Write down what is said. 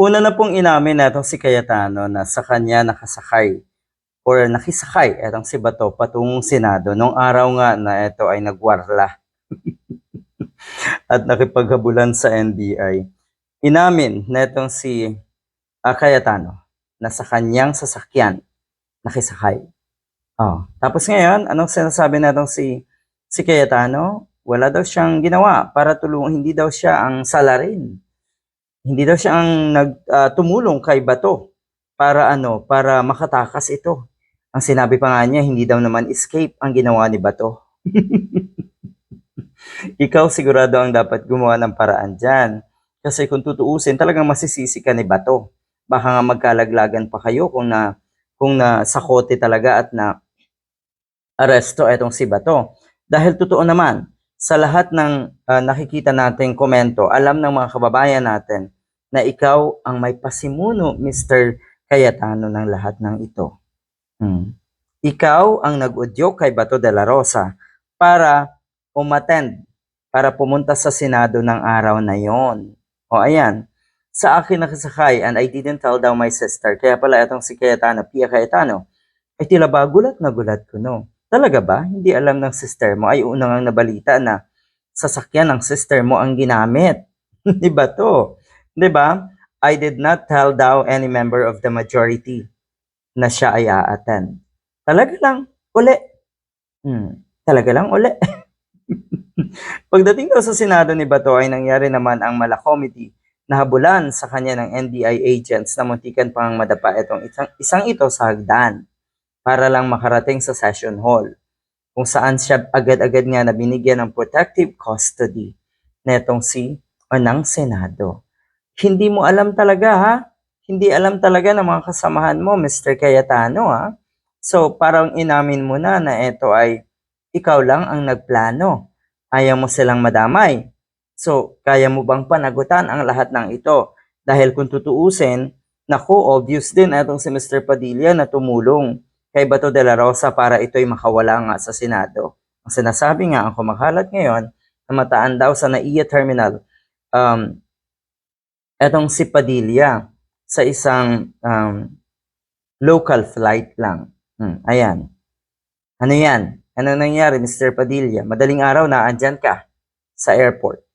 Una na pong inamin netong si Cayetano na sa kanya nakasakay or nakisakay etong si Bato patungong Senado nung araw nga na ito ay nagwarla at nakipaghabulan sa NBI. Inamin netong si Cayetano na sa kanyang sasakyan nakisakay. Tapos ngayon, anong sinasabi netong si Cayetano? Wala daw siyang ginawa para tulungan, hindi daw siya ang salarin. Hindi daw siya ang tumulong kay Bato para makatakas ito. Ang sinabi pa nga niya, hindi daw naman escape ang ginawa ni Bato. Ikaw sigurado ang dapat gumawa ng paraan dyan. Kasi kung tutuusin, talagang masisisi ka ni Bato. Baka nga magkalaglagan pa kayo kung na sakote talaga at na aresto etong si Bato. Dahil totoo naman, sa lahat ng nakikita nating komento, alam ng mga kababayan natin na ikaw ang may pasimuno, Mr. Cayetano, ng lahat ng ito. Ikaw ang nag-udyok kay Bato de la Rosa para umattend, para pumunta sa Senado ng araw na yon. Ayan. Sa akin nakasakay and I didn't tell daw my sister. Kaya pala itong si Cayetano, Pia Cayetano, ay tila ba gulat na gulat ko, no? Talaga ba? Hindi alam ng sister mo? Ay unang ang nabalita na sasakyan ng sister mo ang ginamit. Di ba to? Di ba? I did not tell daw any member of the majority na siya ay a-attend. Talaga lang, uli. Talaga lang, uli. Pagdating daw sa Senado ni Bato ay nangyari naman ang mala committee na habulan sa kanya ng NBI agents na muntikan pang madapa itong isang ito sa hagdan para lang makarating sa session hall kung saan siya agad-agad nga na binigyan ng protective custody netong ng Senado. Hindi mo alam talaga, ha? Hindi alam talaga ng mga kasamahan mo, Mr. Cayetano, ha? So, parang inamin mo na ito ay ikaw lang ang nagplano. Ayaw mo silang madamay. So, kaya mo bang panagutan ang lahat ng ito? Dahil kung tutuusin, naku, obvious din itong si Mr. Padilla na tumulong kay Bato de la Rosa para ito'y makawala nga sa Senado. Ang sinasabi nga ang kumakalat ngayon, namataan daw sa NAIA Terminal, etong si Padilla sa isang local flight lang. Ayan. Ano yan? Ano nangyari, Mr. Padilla? Madaling araw na andyan ka sa airport.